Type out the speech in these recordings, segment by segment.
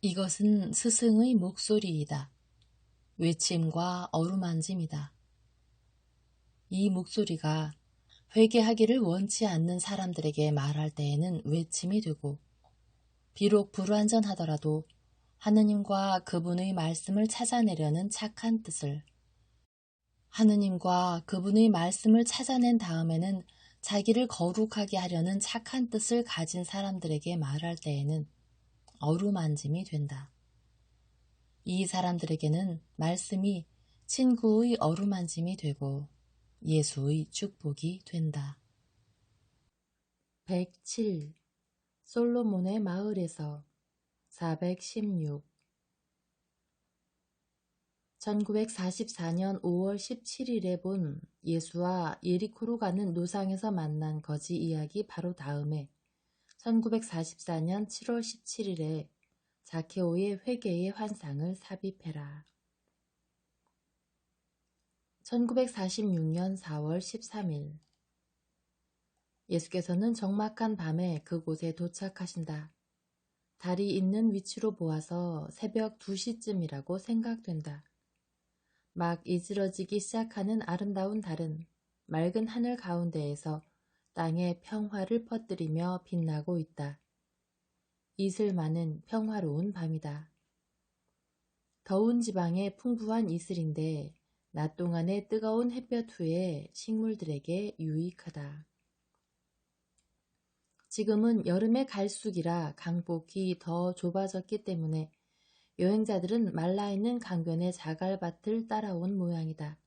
이것은 스승의 목소리이다. 외침과 어루만짐이다. 이 목소리가 회개하기를 원치 않는 사람들에게 말할 때에는 외침이 되고, 비록 불완전하더라도 하느님과 그분의 말씀을 찾아내려는 착한 뜻을, 하느님과 그분의 말씀을 찾아낸 다음에는 자기를 거룩하게 하려는 착한 뜻을 가진 사람들에게 말할 때에는 어루만짐이 된다. 이 사람들에게는 말씀이 친구의 어루만짐이 되고 예수의 축복이 된다. 107. 솔로몬의 마을에서 416. 1944년 5월 17일에 본 예수와 예리코로 가는 노상에서 만난 거지 이야기 바로 다음에 1944년 7월 17일에 자케오의 회개의 환상을 삽입해라. 1946년 4월 13일 예수께서는 적막한 밤에 그곳에 도착하신다. 달이 있는 위치로 보아서 새벽 2시쯤이라고 생각된다. 막 이즈러지기 시작하는 아름다운 달은 맑은 하늘 가운데에서 땅에 평화를 퍼뜨리며 빛나고 있다. 이슬 많은 평화로운 밤이다. 더운 지방의 풍부한 이슬인데 낮 동안의 뜨거운 햇볕 후에 식물들에게 유익하다. 지금은 여름의 갈수기라 강폭이 더 좁아졌기 때문에 여행자들은 말라있는 강변의 자갈밭을 따라온 모양이다.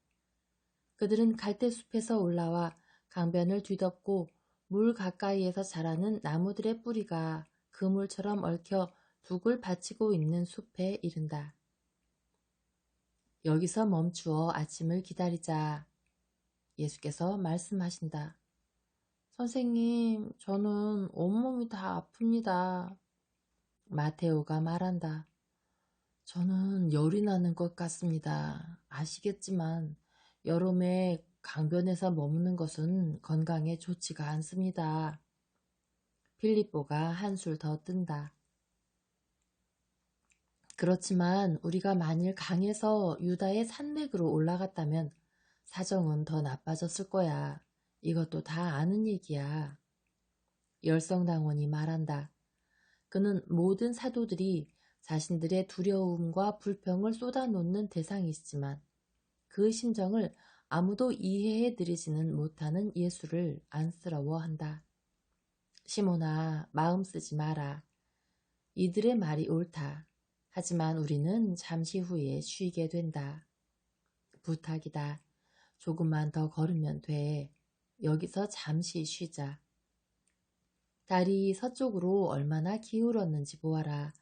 그들은 갈대숲에서 올라와 강변을 뒤덮고 물 가까이에서 자라는 나무들의 뿌리가 그물처럼 얽혀 둑을 받치고 있는 숲에 이른다. 여기서 멈추어 아침을 기다리자. 예수께서 말씀하신다. 선생님, 저는 온몸이 다 아픕니다. 마테오가 말한다. 저는 열이 나는 것 같습니다. 아시겠지만 여름에 강변에서 머무는 것은 건강에 좋지가 않습니다. 필립보가 한술 더 뜬다. 그렇지만 우리가 만일 강에서 유다의 산맥으로 올라갔다면 사정은 더 나빠졌을 거야. 이것도 다 아는 얘기야. 열성당원이 말한다. 그는 모든 사도들이 자신들의 두려움과 불평을 쏟아놓는 대상이시지만 그 심정을 아무도 이해해드리지는 못하는 예수를 안쓰러워한다. 시몬아, 마음 쓰지 마라. 이들의 말이 옳다. 하지만 우리는 잠시 후에 쉬게 된다. 부탁이다. 조금만 더 걸으면 돼. 여기서 잠시 쉬자. 달이 서쪽으로 얼마나 기울었는지 보아라.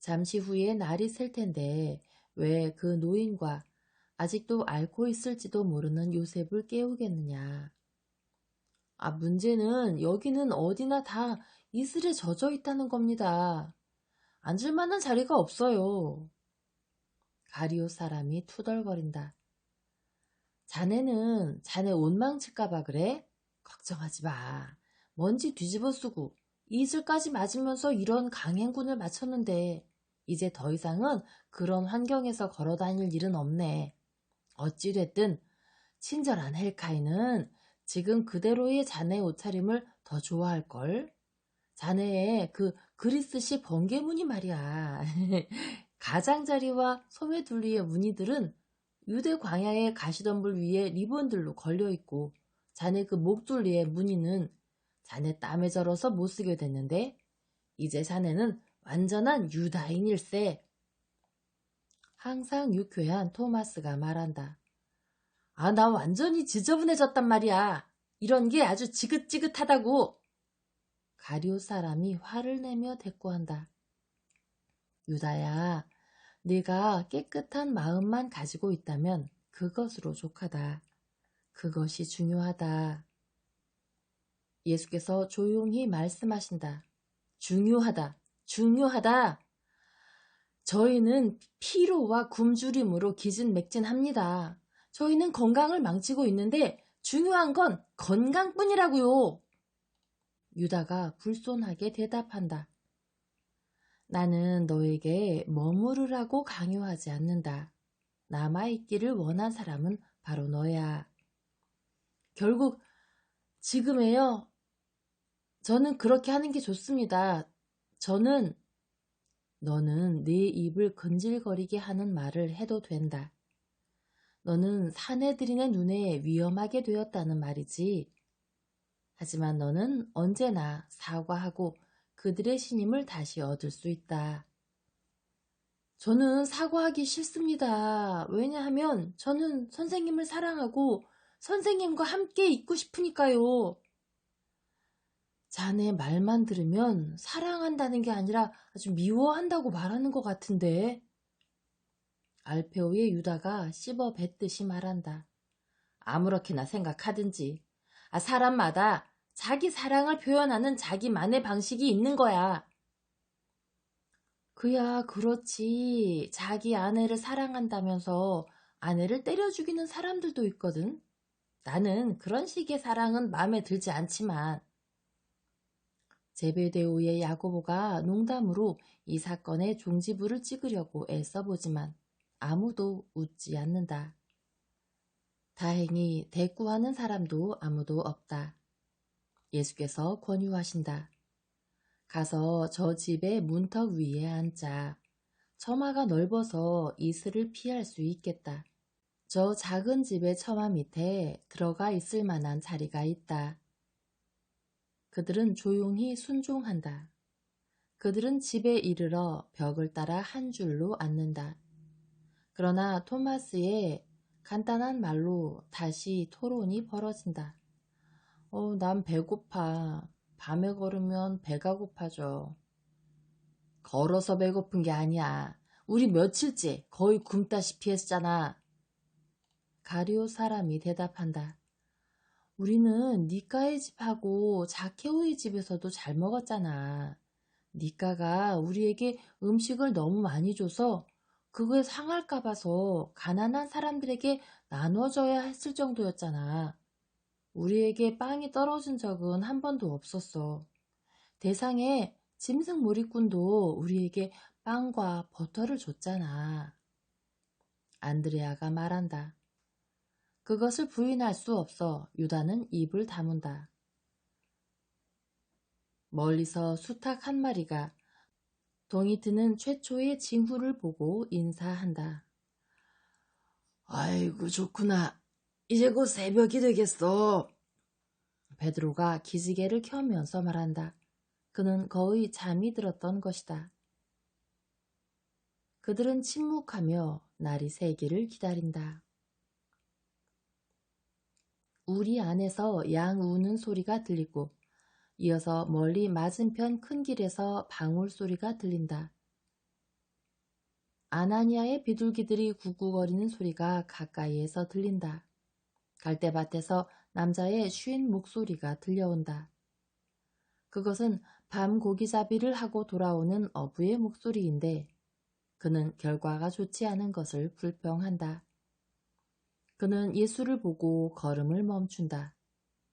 잠시 후에 날이 셀 텐데 왜 그 노인과 아직도 앓고 있을지도 모르는 요셉을 깨우겠느냐. 문제는 여기는 어디나 다 이슬에 젖어 있다는 겁니다. 앉을 만한 자리가 없어요. 가리오 사람이 투덜거린다. 자네는 자네 옷 망칠까봐 그래? 걱정하지 마. 먼지 뒤집어 쓰고 이슬까지 맞으면서 이런 강행군을 마쳤는데 이제 더 이상은 그런 환경에서 걸어 다닐 일은 없네. 어찌됐든 친절한 헬카이는 지금 그대로의 자네 옷차림을 더 좋아할걸? 자네의 그 그리스식 번개무늬 말이야. 가장자리와 소매둘리의 무늬들은 유대 광야의 가시덤불 위에 리본들로 걸려있고 자네 그 목둘리의 무늬는 자네 땀에 절어서 못쓰게 됐는데 이제 자네는 완전한 유다인일세. 항상 유쾌한 토마스가 말한다. 나 완전히 지저분해졌단 말이야. 이런 게 아주 지긋지긋하다고. 가룟 사람이 화를 내며 대꾸한다. 유다야, 네가 깨끗한 마음만 가지고 있다면 그것으로 족하다. 그것이 중요하다. 예수께서 조용히 말씀하신다. 중요하다. 중요하다. 저희는 피로와 굶주림으로 기진맥진합니다. 저희는 건강을 망치고 있는데 중요한 건 건강뿐이라고요. 유다가 불손하게 대답한다. 나는 너에게 머무르라고 강요하지 않는다. 남아있기를 원한 사람은 바로 너야. 결국 지금에요. 저는 그렇게 하는 게 좋습니다. 너는 네 입을 근질거리게 하는 말을 해도 된다. 너는 사내들인의 눈에 위험하게 되었다는 말이지. 하지만 너는 언제나 사과하고 그들의 신임을 다시 얻을 수 있다. 저는 사과하기 싫습니다. 왜냐하면 저는 선생님을 사랑하고 선생님과 함께 있고 싶으니까요. 자네 말만 들으면 사랑한다는 게 아니라 아주 미워한다고 말하는 것 같은데. 알페오의 유다가 씹어 뱉듯이 말한다. 아무렇게나 생각하든지. 사람마다 자기 사랑을 표현하는 자기만의 방식이 있는 거야. 그야 그렇지. 자기 아내를 사랑한다면서 아내를 때려 죽이는 사람들도 있거든. 나는 그런 식의 사랑은 마음에 들지 않지만. 제베데오의 야고보가 농담으로 이 사건의 종지부를 찍으려고 애써보지만 아무도 웃지 않는다. 다행히 대꾸하는 사람도 아무도 없다. 예수께서 권유하신다. 가서 저 집의 문턱 위에 앉자. 처마가 넓어서 이슬을 피할 수 있겠다. 저 작은 집의 처마 밑에 들어가 있을 만한 자리가 있다. 그들은 조용히 순종한다. 그들은 집에 이르러 벽을 따라 한 줄로 앉는다. 그러나 토마스의 간단한 말로 다시 토론이 벌어진다. 난 배고파. 밤에 걸으면 배가 고파져. 걸어서 배고픈 게 아니야. 우리 며칠째 거의 굶다시피 했잖아. 가룟 사람이 대답한다. 우리는 니까의 집하고 자케오의 집에서도 잘 먹었잖아. 니까가 우리에게 음식을 너무 많이 줘서 그거에 상할까 봐서 가난한 사람들에게 나눠줘야 했을 정도였잖아. 우리에게 빵이 떨어진 적은 한 번도 없었어. 대상의 짐승 무리꾼도 우리에게 빵과 버터를 줬잖아. 안드레아가 말한다. 그것을 부인할 수 없어 유다는 입을 다문다. 멀리서 수탉 한 마리가 동이 트는 최초의 징후를 보고 인사한다. 아이고 좋구나. 이제 곧 새벽이 되겠어. 베드로가 기지개를 켜면서 말한다. 그는 거의 잠이 들었던 것이다. 그들은 침묵하며 날이 새기를 기다린다. 우리 안에서 양 우는 소리가 들리고 이어서 멀리 맞은편 큰 길에서 방울 소리가 들린다. 아나니아의 비둘기들이 굽굽거리는 소리가 가까이에서 들린다. 갈대밭에서 남자의 쉰 목소리가 들려온다. 그것은 밤 고기잡이를 하고 돌아오는 어부의 목소리인데 그는 결과가 좋지 않은 것을 불평한다. 그는 예수를 보고 걸음을 멈춘다.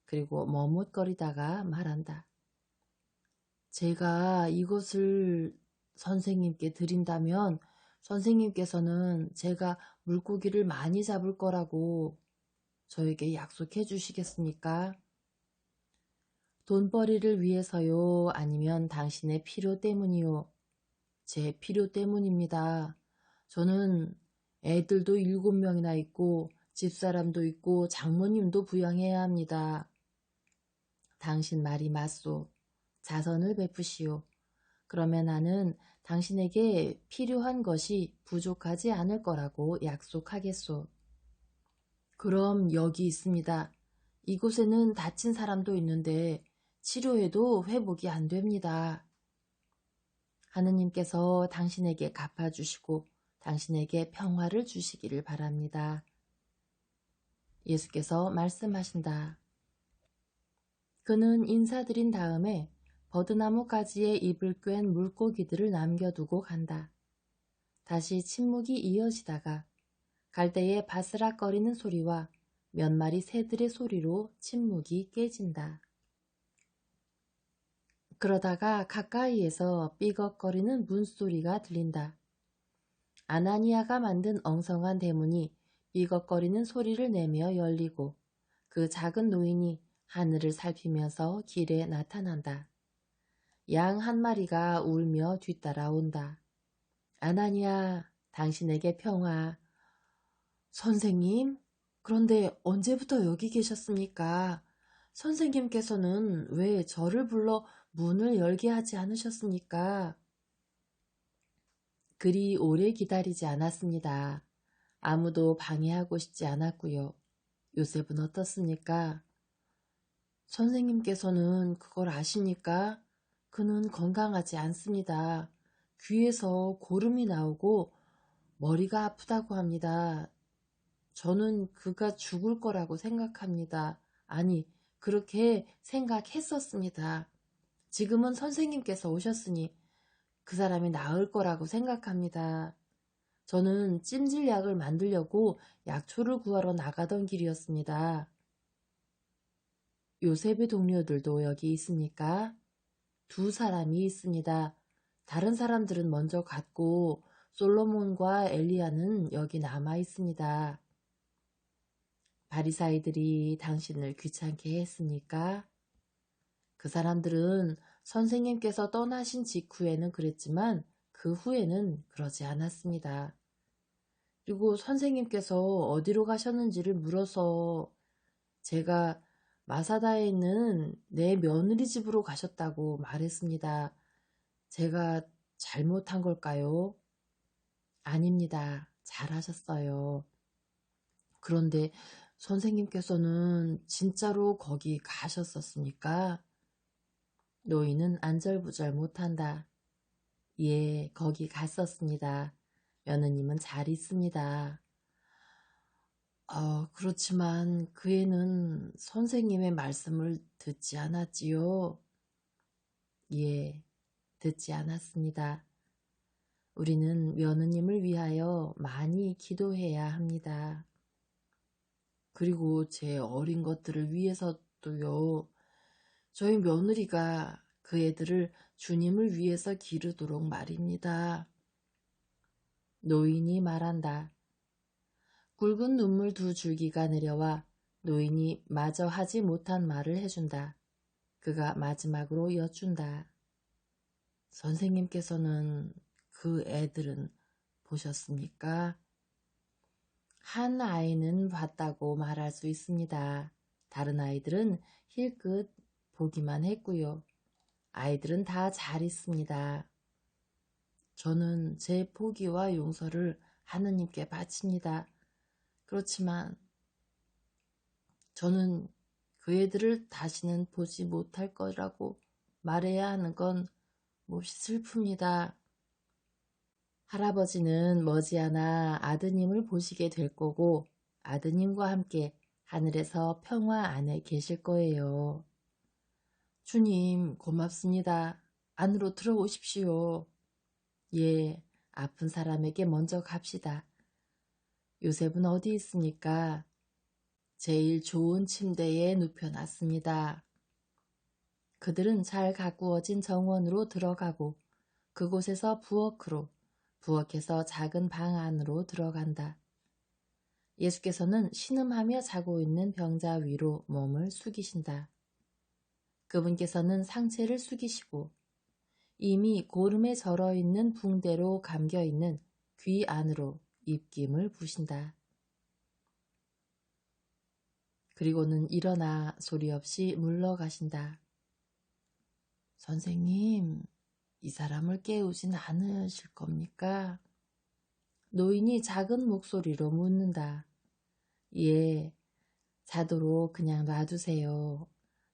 그리고 머뭇거리다가 말한다. 제가 이것을 선생님께 드린다면 선생님께서는 제가 물고기를 많이 잡을 거라고 저에게 약속해 주시겠습니까? 돈벌이를 위해서요? 아니면 당신의 필요 때문이요? 제 필요 때문입니다. 저는 애들도 7명이나 있고 집사람도 있고 장모님도 부양해야 합니다. 당신 말이 맞소. 자선을 베푸시오. 그러면 나는 당신에게 필요한 것이 부족하지 않을 거라고 약속하겠소. 그럼 여기 있습니다. 이곳에는 다친 사람도 있는데 치료해도 회복이 안 됩니다. 하느님께서 당신에게 갚아주시고 당신에게 평화를 주시기를 바랍니다. 예수께서 말씀하신다. 그는 인사드린 다음에 버드나무 가지에 입을 꿰은 물고기들을 남겨두고 간다. 다시 침묵이 이어지다가 갈대의 바스락거리는 소리와 몇 마리 새들의 소리로 침묵이 깨진다. 그러다가 가까이에서 삐걱거리는 문소리가 들린다. 아나니아가 만든 엉성한 대문이 삐걱거리는 소리를 내며 열리고 그 작은 노인이 하늘을 살피면서 길에 나타난다. 양 한 마리가 울며 뒤따라온다. 아나니아, 당신에게 평화. 선생님? 그런데 언제부터 여기 계셨습니까? 선생님께서는 왜 저를 불러 문을 열게 하지 않으셨습니까? 그리 오래 기다리지 않았습니다. 아무도 방해하고 싶지 않았고요. 요셉은 어떻습니까? 선생님께서는 그걸 아십니까? 그는 건강하지 않습니다. 귀에서 고름이 나오고 머리가 아프다고 합니다. 저는 그가 죽을 거라고 생각합니다. 아니, 그렇게 생각했었습니다. 지금은 선생님께서 오셨으니 그 사람이 나을 거라고 생각합니다. 저는 찜질약을 만들려고 약초를 구하러 나가던 길이었습니다. 요셉의 동료들도 여기 있습니까? 두 사람이 있습니다. 다른 사람들은 먼저 갔고 솔로몬과 엘리야는 여기 남아 있습니다. 바리사이들이 당신을 귀찮게 했습니까? 그 사람들은 선생님께서 떠나신 직후에는 그랬지만 그 후에는 그러지 않았습니다. 그리고 선생님께서 어디로 가셨는지를 물어서 제가 마사다에 있는 내 며느리 집으로 가셨다고 말했습니다. 제가 잘못한 걸까요? 아닙니다. 잘하셨어요. 그런데 선생님께서는 진짜로 거기 가셨었습니까? 노인은 안절부절 못한다. 예, 거기 갔었습니다. 며느님은 잘 있습니다. 그렇지만 그 애는 선생님의 말씀을 듣지 않았지요. 예, 듣지 않았습니다. 우리는 며느님을 위하여 많이 기도해야 합니다. 그리고 제 어린 것들을 위해서도요. 저희 며느리가 그 애들을 주님을 위해서 기르도록 말입니다. 노인이 말한다. 굵은 눈물 두 줄기가 내려와 노인이 마저 하지 못한 말을 해준다. 그가 마지막으로 여쭌다. 선생님께서는 그 애들은 보셨습니까? 한 아이는 봤다고 말할 수 있습니다. 다른 아이들은 힐끗 보기만 했고요. 아이들은 다 잘 있습니다. 저는 제 포기와 용서를 하느님께 바칩니다. 그렇지만 저는 그 애들을 다시는 보지 못할 거라고 말해야 하는 건 몹시 슬픕니다. 할아버지는 머지않아 아드님을 보시게 될 거고 아드님과 함께 하늘에서 평화 안에 계실 거예요. 주님, 고맙습니다. 안으로 들어오십시오. 예, 아픈 사람에게 먼저 갑시다. 요셉은 어디 있습니까? 제일 좋은 침대에 눕혀놨습니다. 그들은 잘 가꾸어진 정원으로 들어가고 그곳에서 부엌으로, 부엌에서 작은 방 안으로 들어간다. 예수께서는 신음하며 자고 있는 병자 위로 몸을 숙이신다. 그분께서는 상체를 숙이시고 이미 고름에 절어있는 붕대로 감겨있는 귀 안으로 입김을 부신다. 그리고는 일어나 소리 없이 물러가신다. 선생님, 이 사람을 깨우진 않으실 겁니까? 노인이 작은 목소리로 묻는다. 예, 자도록 그냥 놔두세요.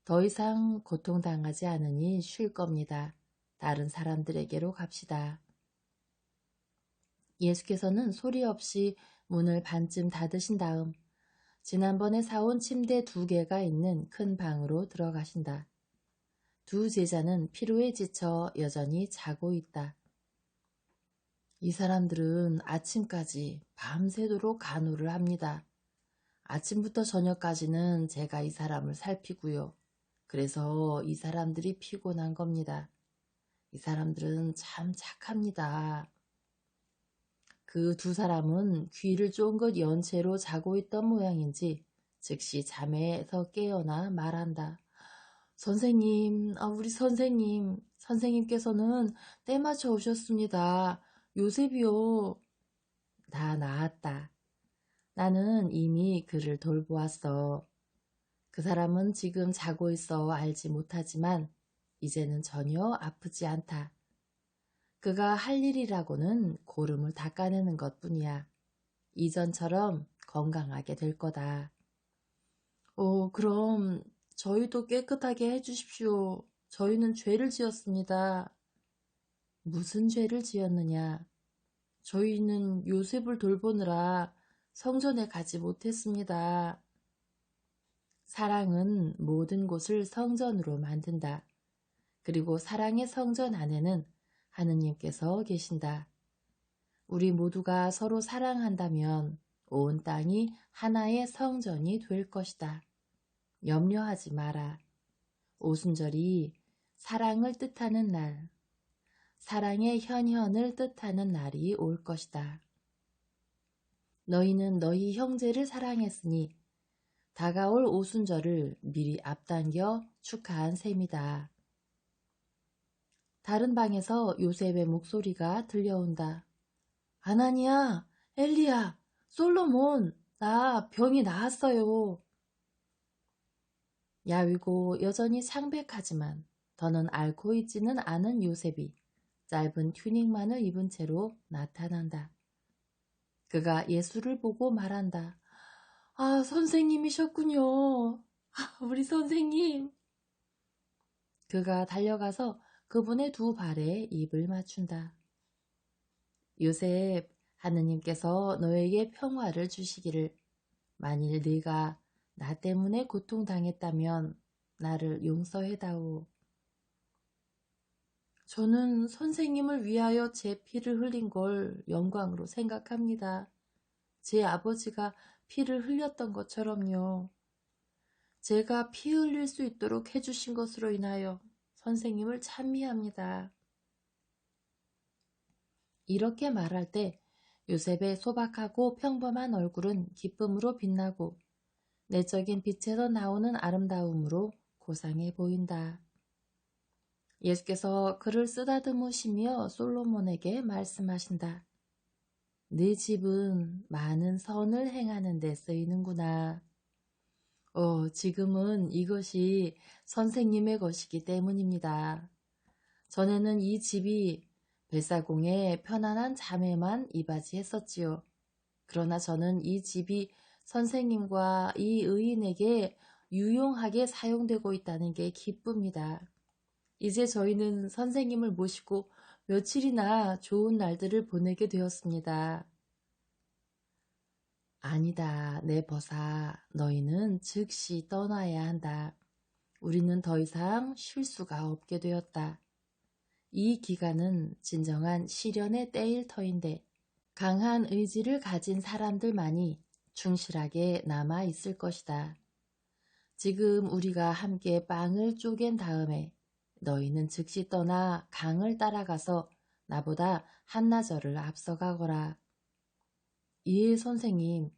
더 이상 고통당하지 않으니 쉴 겁니다. 다른 사람들에게로 갑시다. 예수께서는 소리 없이 문을 반쯤 닫으신 다음 지난번에 사온 침대 2개가 있는 큰 방으로 들어가신다. 두 제자는 피로에 지쳐 여전히 자고 있다. 이 사람들은 아침까지 밤새도록 간호를 합니다. 아침부터 저녁까지는 제가 이 사람을 살피고요. 그래서 이 사람들이 피곤한 겁니다. 이 사람들은 참 착합니다. 그 두 사람은 귀를 쫑긋 연 채로 자고 있던 모양인지 즉시 잠에서 깨어나 말한다. 선생님, 우리 선생님께서는 때 맞춰 오셨습니다. 요셉이요. 다 나았다. 나는 이미 그를 돌보았어. 그 사람은 지금 자고 있어 알지 못하지만 이제는 전혀 아프지 않다. 그가 할 일이라고는 고름을 닦아내는 것뿐이야. 이전처럼 건강하게 될 거다. 그럼 저희도 깨끗하게 해주십시오. 저희는 죄를 지었습니다. 무슨 죄를 지었느냐? 저희는 요셉을 돌보느라 성전에 가지 못했습니다. 사랑은 모든 곳을 성전으로 만든다. 그리고 사랑의 성전 안에는 하느님께서 계신다. 우리 모두가 서로 사랑한다면 온 땅이 하나의 성전이 될 것이다. 염려하지 마라. 오순절이 사랑을 뜻하는 날, 사랑의 현현을 뜻하는 날이 올 것이다. 너희는 너희 형제를 사랑했으니 다가올 오순절을 미리 앞당겨 축하한 셈이다. 다른 방에서 요셉의 목소리가 들려온다. 아나니야, 엘리야, 솔로몬, 나 병이 나았어요. 야위고 여전히 창백하지만 더는 앓고 있지는 않은 요셉이 짧은 튜닉만을 입은 채로 나타난다. 그가 예수를 보고 말한다. 선생님이셨군요. 우리 선생님. 그가 달려가서 그분의 두 발에 입을 맞춘다. 요셉, 하느님께서 너에게 평화를 주시기를. 만일 네가 나 때문에 고통당했다면 나를 용서해다오. 저는 선생님을 위하여 제 피를 흘린 걸 영광으로 생각합니다. 제 아버지가 피를 흘렸던 것처럼요. 제가 피 흘릴 수 있도록 해주신 것으로 인하여 선생님을 찬미합니다. 이렇게 말할 때 요셉의 소박하고 평범한 얼굴은 기쁨으로 빛나고 내적인 빛에서 나오는 아름다움으로 고상해 보인다. 예수께서 그를 쓰다듬으시며 솔로몬에게 말씀하신다. 네 집은 많은 선을 행하는 데 쓰이는구나. 지금은 이것이 선생님의 것이기 때문입니다. 전에는 이 집이 뱃사공의 편안한 잠에만 이바지했었지요. 그러나 저는 이 집이 선생님과 이 의인에게 유용하게 사용되고 있다는 게 기쁩니다. 이제 저희는 선생님을 모시고 며칠이나 좋은 날들을 보내게 되었습니다. 아니다, 내 벗아. 너희는 즉시 떠나야 한다. 우리는 더 이상 쉴 수가 없게 되었다. 이 기간은 진정한 시련의 때일 터인데 강한 의지를 가진 사람들만이 충실하게 남아 있을 것이다. 지금 우리가 함께 빵을 쪼갠 다음에 너희는 즉시 떠나 강을 따라가서 나보다 한나절을 앞서가거라. 예, 선생님.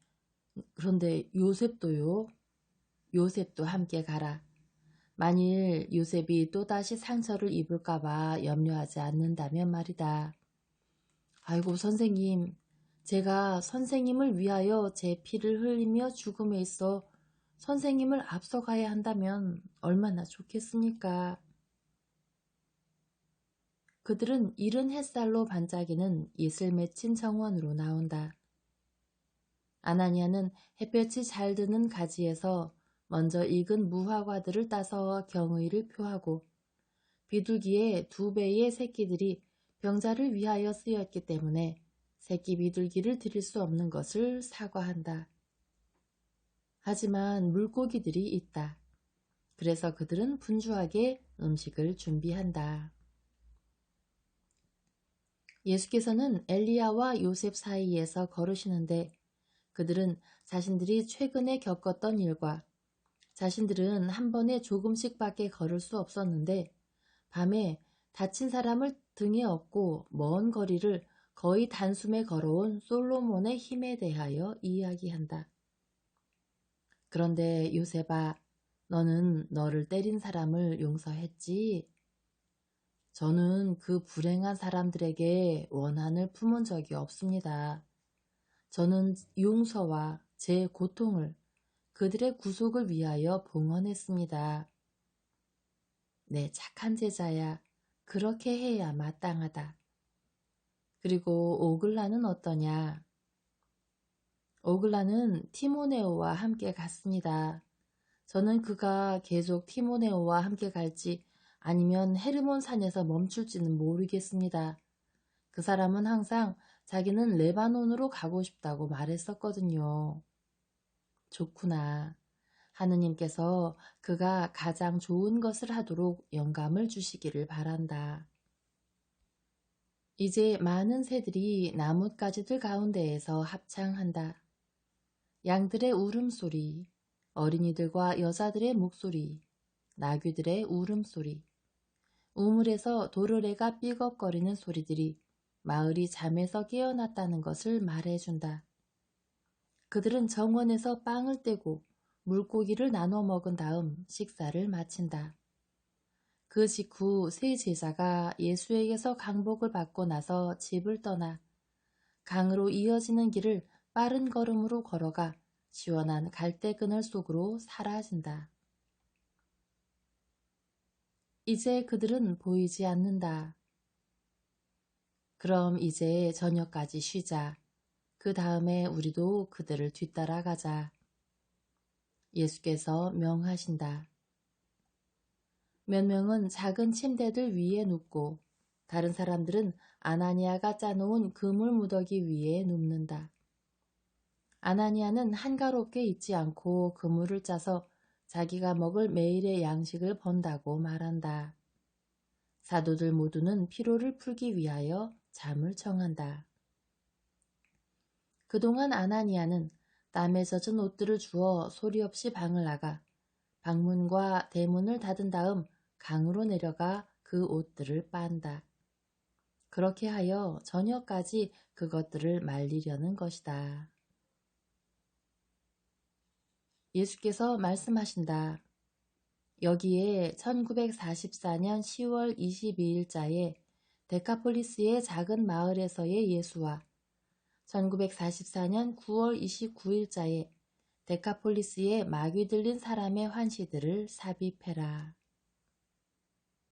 그런데 요셉도요? 요셉도 함께 가라. 만일 요셉이 또다시 상처를 입을까봐 염려하지 않는다면 말이다. 아이고, 선생님. 제가 선생님을 위하여 제 피를 흘리며 죽음에 있어 선생님을 앞서가야 한다면 얼마나 좋겠습니까? 그들은 이른 햇살로 반짝이는 이슬 맺힌 정원으로 나온다. 아나니아는 햇볕이 잘 드는 가지에서 먼저 익은 무화과들을 따서 경의를 표하고 비둘기의 2배의 새끼들이 병자를 위하여 쓰였기 때문에 새끼 비둘기를 드릴 수 없는 것을 사과한다. 하지만 물고기들이 있다. 그래서 그들은 분주하게 음식을 준비한다. 예수께서는 엘리야와 요셉 사이에서 걸으시는데 그들은 자신들이 최근에 겪었던 일과 자신들은 한 번에 조금씩밖에 걸을 수 없었는데 밤에 다친 사람을 등에 업고 먼 거리를 거의 단숨에 걸어온 솔로몬의 힘에 대하여 이야기한다. 그런데 요셉아, 너는 너를 때린 사람을 용서했지? 저는 그 불행한 사람들에게 원한을 품은 적이 없습니다. 저는 용서와 제 고통을 그들의 구속을 위하여 봉헌했습니다. 내 착한 제자야, 그렇게 해야 마땅하다. 그리고 오글라는 어떠냐? 오글라는 티모네오와 함께 갔습니다. 저는 그가 계속 티모네오와 함께 갈지 아니면 헤르몬 산에서 멈출지는 모르겠습니다. 그 사람은 항상 자기는 레바논으로 가고 싶다고 말했었거든요. 좋구나. 하느님께서 그가 가장 좋은 것을 하도록 영감을 주시기를 바란다. 이제 많은 새들이 나뭇가지들 가운데에서 합창한다. 양들의 울음소리, 어린이들과 여자들의 목소리, 나귀들의 울음소리, 우물에서 도르래가 삐걱거리는 소리들이 마을이 잠에서 깨어났다는 것을 말해준다. 그들은 정원에서 빵을 떼고 물고기를 나눠 먹은 다음 식사를 마친다. 그 직후 세 제자가 예수에게서 강복을 받고 나서 집을 떠나 강으로 이어지는 길을 빠른 걸음으로 걸어가 시원한 갈대그늘 속으로 사라진다. 이제 그들은 보이지 않는다. 그럼 이제 저녁까지 쉬자. 그 다음에 우리도 그들을 뒤따라가자. 예수께서 명하신다. 몇 명은 작은 침대들 위에 눕고 다른 사람들은 아나니아가 짜놓은 그물 무더기 위에 눕는다. 아나니아는 한가롭게 있지 않고 그물을 짜서 자기가 먹을 매일의 양식을 번다고 말한다. 사도들 모두는 피로를 풀기 위하여 잠을 청한다. 그동안 아나니아는 땀에 젖은 옷들을 주워 소리 없이 방을 나가 방문과 대문을 닫은 다음 강으로 내려가 그 옷들을 빤다. 그렇게 하여 저녁까지 그것들을 말리려는 것이다. 예수께서 말씀하신다. 여기에 1944년 10월 22일자에 데카폴리스의 작은 마을에서의 예수와 1944년 9월 29일자에 데카폴리스의 마귀 들린 사람의 환시들을 삽입해라.